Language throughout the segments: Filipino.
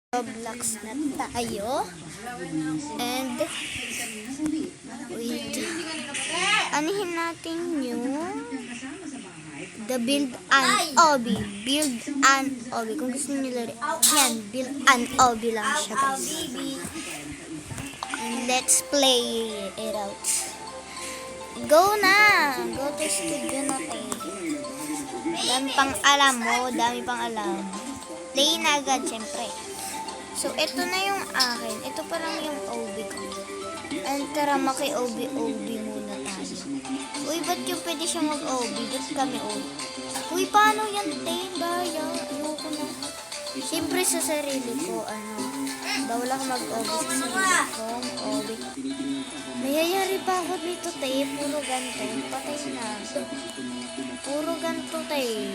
Roblox na tayo. And wait. Anihin natin yung the build an obby. Build an obby. Kung gusto niyo laro, yan, build an obby lang siya, guys. And let's play it out. Go na! Go to studio natin. Dami pang alam mo, dami pang alam. Play na agad, syempre. So, ito na yung akin. Ito pa lang yung OB ko. And tara, maki-OB-OB muna tayo. Uy, ba't yung pwede siya mag-OB? Ba't kami OB? Uy, paano yan, te? Daya. Ayoko na. Siyempre sa sarili ko, bawal ako mag-OB sa sarili ko. OB. Mayayari pa ako dito, te. Puro ganito. Patay na. Puro ganito, te.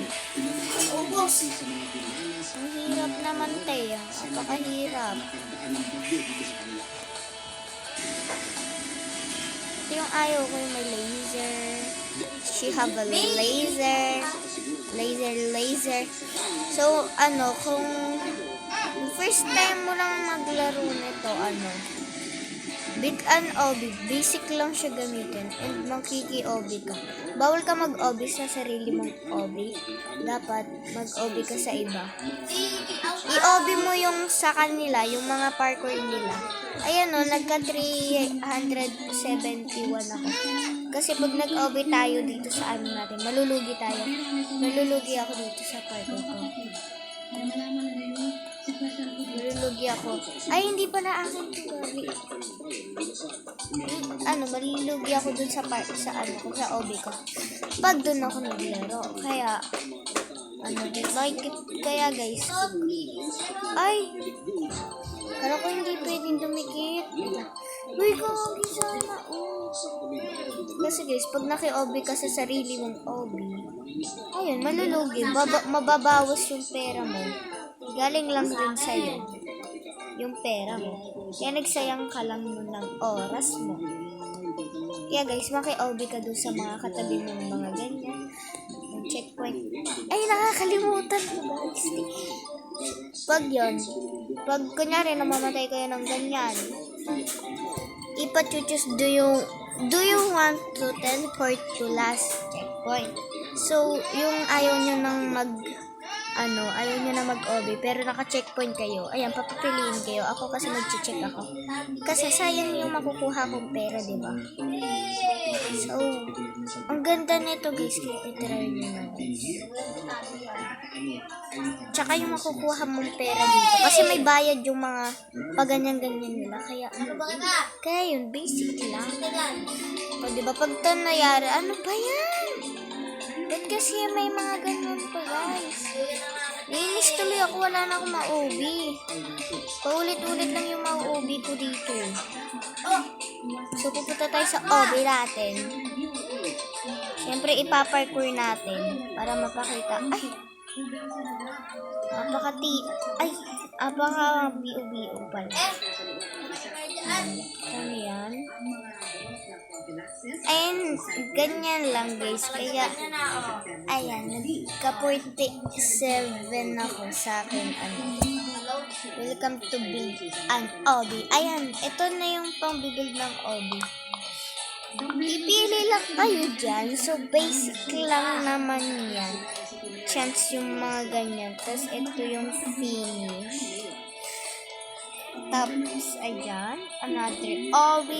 Ang hirap naman, te. Napakahirap. Ito yung ayaw ko yung may laser. She have a laser. Laser. So, kung first time mo lang maglaro nito, Big an OB, basic lang siya gamitin and makiki-OB ka. Bawal ka mag-OB sa sarili mong OB. Dapat mag-OB ka sa iba. I-OB mo yung sa kanila, yung mga parkour nila. Ayan nagka 371 ako. Kasi pag nag-OB tayo dito sa natin, malulugi tayo. Malulugi ako dito sa parkour ko. Malulugi ako. Ay, hindi pala akin ito. Malulugi ako dun sa sa OB ko. Pag dun ako naglaro. Kaya, kaya guys. Ay! Kala ko hindi pwedeng dumikit. Uy, kawagi sana. Kasi guys, pag naki-OB ka sa sarili mong OB, ayun, malulugi. Mababawas yung pera mo. Galing lang din sa'yo yung pera mo. Kaya nagsayang ka lang nun ng oras mo. Kaya guys, maki-OB ka dun sa mga katabi mo ng mga ganyan. Ng checkpoint. Ay, nakakalimutan ko guys. Pag kunyari namamatay kayo ng ganyan, ipachuchus do you want to teleport to last checkpoint? So, yung ayaw nyo na mag-OB, pero naka-checkpoint kayo. Ayan, papapiliin kayo. Ako kasi mag-check ako. Kasi sayang yung makukuha kong pera, diba? So, ang ganda nito guys, kaya itry nyo na guys. Tsaka yung makukuha mong pera dito. Kasi may bayad yung mga paganyan-ganyan nila. Kaya yun, basic lang. O, diba, pag ito nayari, ano ba yan? Ba't kasi may mga ganyan pa guys? Nainis tuloy ako, wala na akong ma-OB. Paulit-ulit lang yung ma-OB ko dito. So, pupunta tayo sa OB natin. Siyempre, ipaparkour natin para mapakita. Ay! Apaka-BO-BO pala. Ano yan? And ganyan lang guys. Kaya, ayan, nagka-47 ako sa akin. Welcome to Build an OB. Ayan, ito na yung pang-build ng OB. Pipili lang kayo dyan. So, basic lang naman yan. Chance yung mga ganyan. Tapos, ito yung finish. Tapos, ayan. Another OB.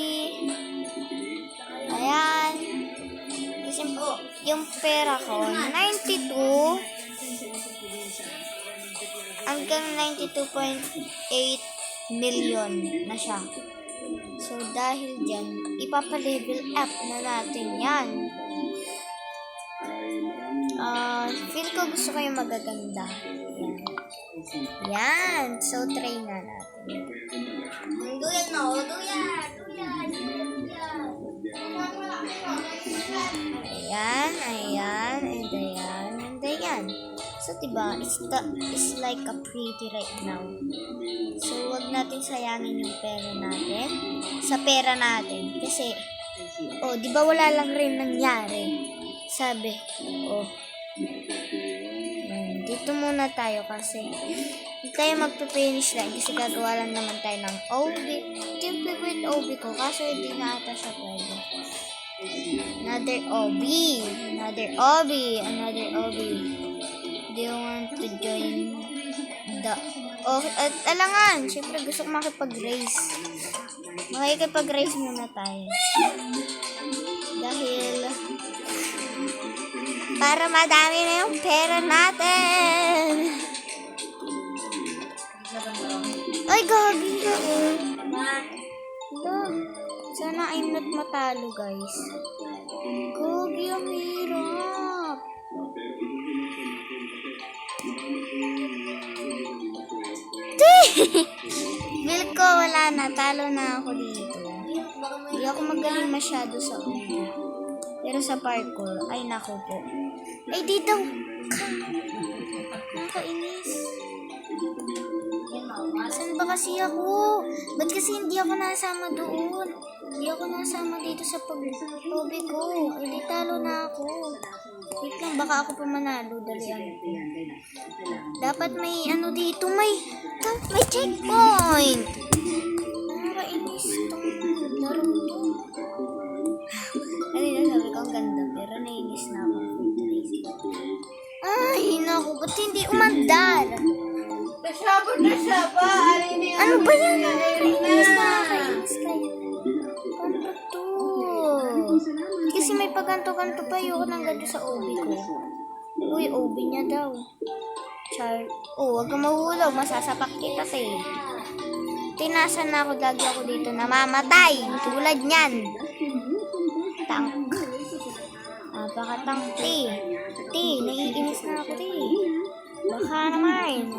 Ayan. Kasi yung pera ko, 92 hanggang 92.8 million na siya. So, dahil dyan, ipapa-level up na natin yan. Feel ko gusto ko yung magaganda. Yan. So, try na natin. Duyan. Ayan. So, diba, it's like a pretty right now. So, wag natin sayangin yung pera natin sa pera natin. Kasi, diba wala lang rin nangyari. Sabi, dito muna tayo kasi Hindi tayo magpa-finish line kasi gagawa lang naman tayo ng OB. Ito yung favorite OB ko, kaso hindi na ata siya pwede. Another OB. Another OB. Another OB. Do you want to join the... Oh, at alangan. Siyempre gusto ko makipag-race. Makikipag-race muna tayo. Dahil... para madami na yung pera natin. Ay, gagi ka eh. Sana I'm not matalo, guys. Gagi, ang hirap. Bil ko, wala na. Talo na ako dito. Hindi ako magaling masyado sa ulo. Pero sa parkour, ay nako po. Ay, dito ka. Nakainis. Saan ba kasi ako? Ba't kasi hindi ako nasama doon? Hindi ako nasama dito sa pag-hobby ko. Ay, di talo na ako. Wait lang, baka ako pa manalo. Dalian ko. Dapat may ano dito, may checkpoint. Nakainis itong laro to. Ano na sabi ko, ang ganda. Pero nainis na ako. Ay, naku, ba't hindi umandar? Ano ba yan? Nakainis na, nakainis kayo. Paano ba to? Kasi may paganto-ganto pa yung ng ganto sa OB ko. Uy, OB niya daw. Char. Oh, wag kang mahulog. Masasapak kita, te. Tinasan na ako, lagi ako dito namamatay. Tulad niyan. Tank. Napakatang, te. Te, naiinis na ako, te. Baka naman.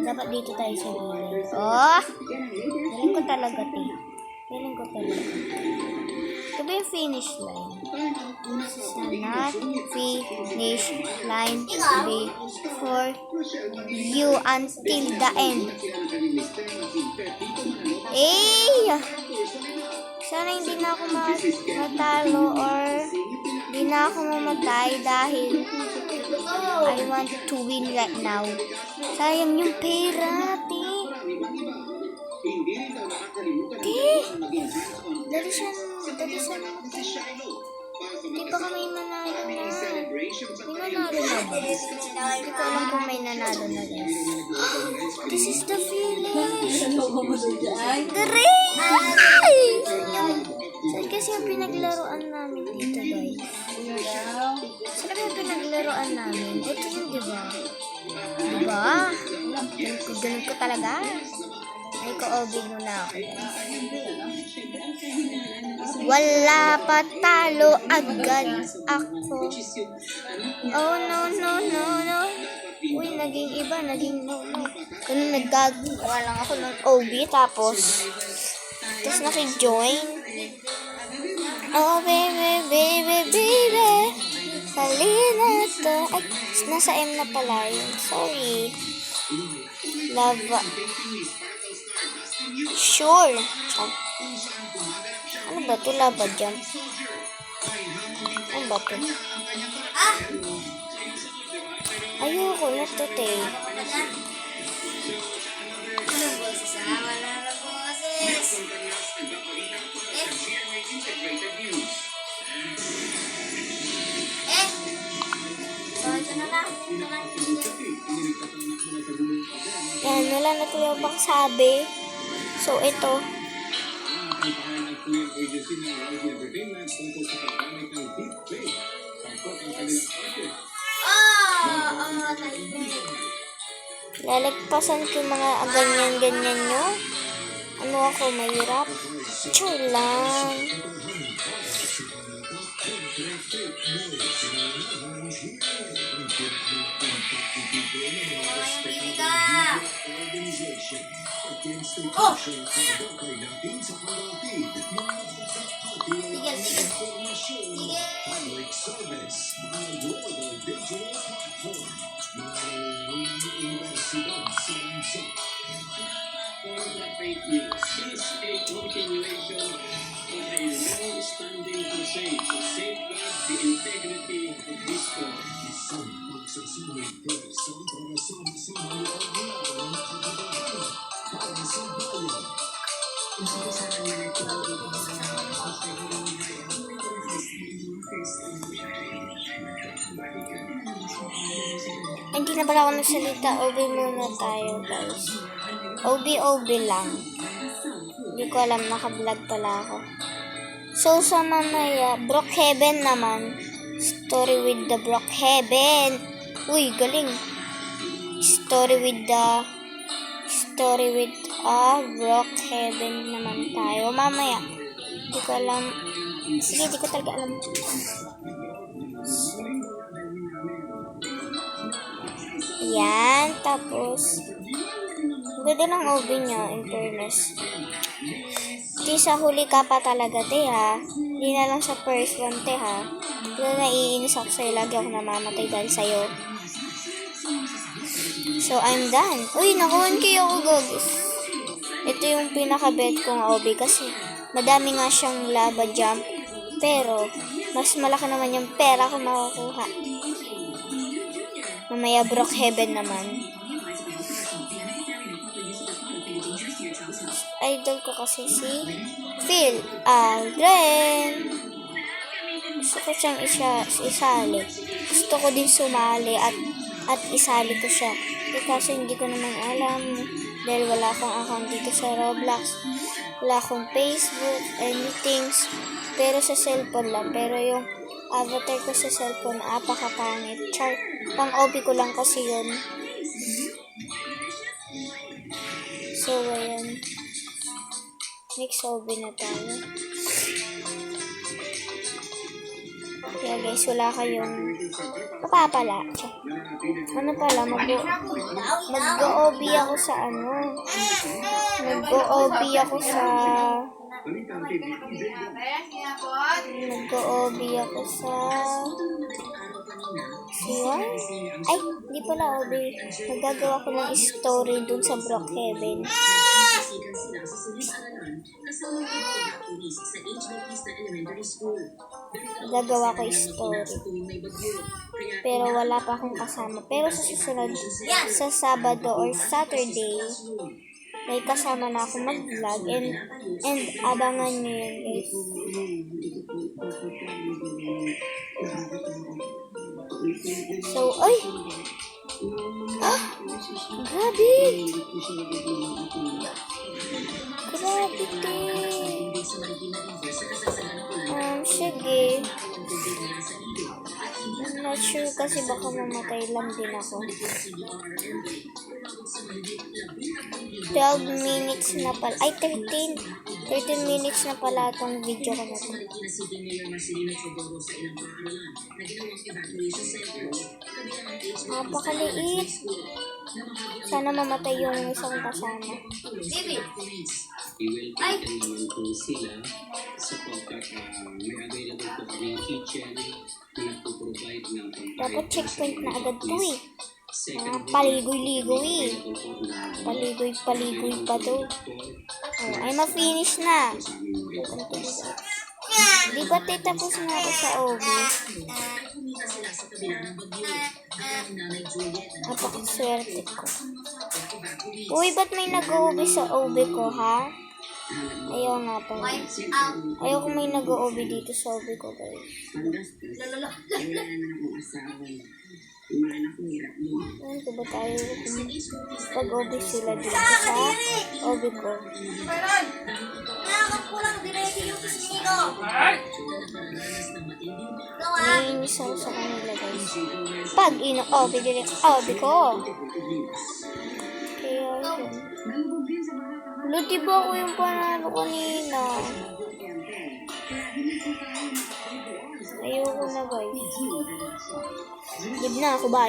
Dapat dito tayo sa gilid. Oh! Galing ko talaga, te. Galing ko talaga. Ito ba yung finish line? This is not finish line before you until the end. Eh! Sana hindi na ako matalo or hindi na ako mamatay dahil I want to win right now. Sayang yung pera, te. Dali siya hindi pa kami manalo na. May manalo na ba? Hindi ko alam kung may nanalo na guys. This is the finish. The race! Saan kasi yung pinaglaruan namin dito guys? Saan yung pinaglaruan namin? Ito yun, diba? Diba? Ganun ko talaga. Ay, ko-obig na ako. Wala pa, talo agad ako. Oh, no. Uy, naging iba, naging no. Ganun naggagawa lang ako ng OB, tapos naki-join. Oh, baby. Halina to. Ay, nasa M na pala yun. Sorry. Lava. Sure. Ano ba ito? Lava jump. Ano ba ito? Ayoko na ito, te. Yan, wala na ito yung bang sabi. So, ito. Lalagpasan ko yung mga ganyan nyo. Ano ako, mahirap? Sure lang. Oh! Hindi na pala ako nagsalita. OB muna tayo, guys. OB lang. Hindi ko alam, naka-vlog pala ako. So, sa mamaya, Brookhaven naman. Story with the Brookhaven. Uy, galing. Story with Brookhaven naman tayo. Mamaya. Hindi ko alam. Sige, hindi ko talaga alam. Yan, tapos ganda ng OB niya, in fairness. Di sa huli ka pa talaga, te, ha? Di na lang sa first one, te, ha? Di na naiinis ako sa'yo. Lagi ako namamatay dahil sa'yo. So, I'm done. Uy, naku, 1K ako, guys. Ito yung pinaka-bet kong OB kasi madami nga siyang lava jump. Pero, mas malaki naman yung pera ko makukuha. Mamaya Brookhaven naman. Idol ko kasi si Phil Aldrin. Gusto ko siyang isali. Gusto ko din sumali at isali ko siya. Kasi hindi ko naman alam dahil wala akong account dito sa Roblox. Wala akong Facebook, anything. Pero sa cellphone lang. Pero yung avatar ko sa cellphone, apakapangit. Char, pang OB ko lang kasi yun. So, ayan. Next OB na tayo. Kaya guys, wala kayong papapala. Ano pala, mag-OB ako sa ano. Mag-OB ako sa siya? Ay, hindi pala OB. Magagawa ko ng story dun sa Brookhaven. Gagawa ko story. Pero wala pa akong kasama. Pero sa susunod, sa Sabado or Saturday, may kasama na ako mag-vlog and abangan nyo yun, guys. So, ay! Grabe! Grabe, te! Sige. I'm not sure kasi baka mamatay lang din ako. 12 minutes na pala. Ay, 13 minutes na pala itong video ko na ito. Napakaliit. Sana mamatay yung isang kasama. Ay! Sila sapagkat may available po kaming kitchen na nagpo-provide ng dapat checkpoint na agad to eh. Paligoy-ligoy eh. Paligoy-paligoy pa to. Oh, ay ma-finish na. Di ba tapos na ako sa OB? Napakaswerte ko. Uy, ba't may nag-OB sa OB ko, ha? Ayaw nga pala. Ayaw ko may nag-OB dito sa OB ko, guys. Ano ko ba tayo pag-OB sila dito sa OB ko? Naiinis ako sa kanila, guys. Pag ino-OB din yung OB ko. Kaya yun. Wala, diba ako yung panalo kanina? Ayoko na, guys. Live na ako, bye.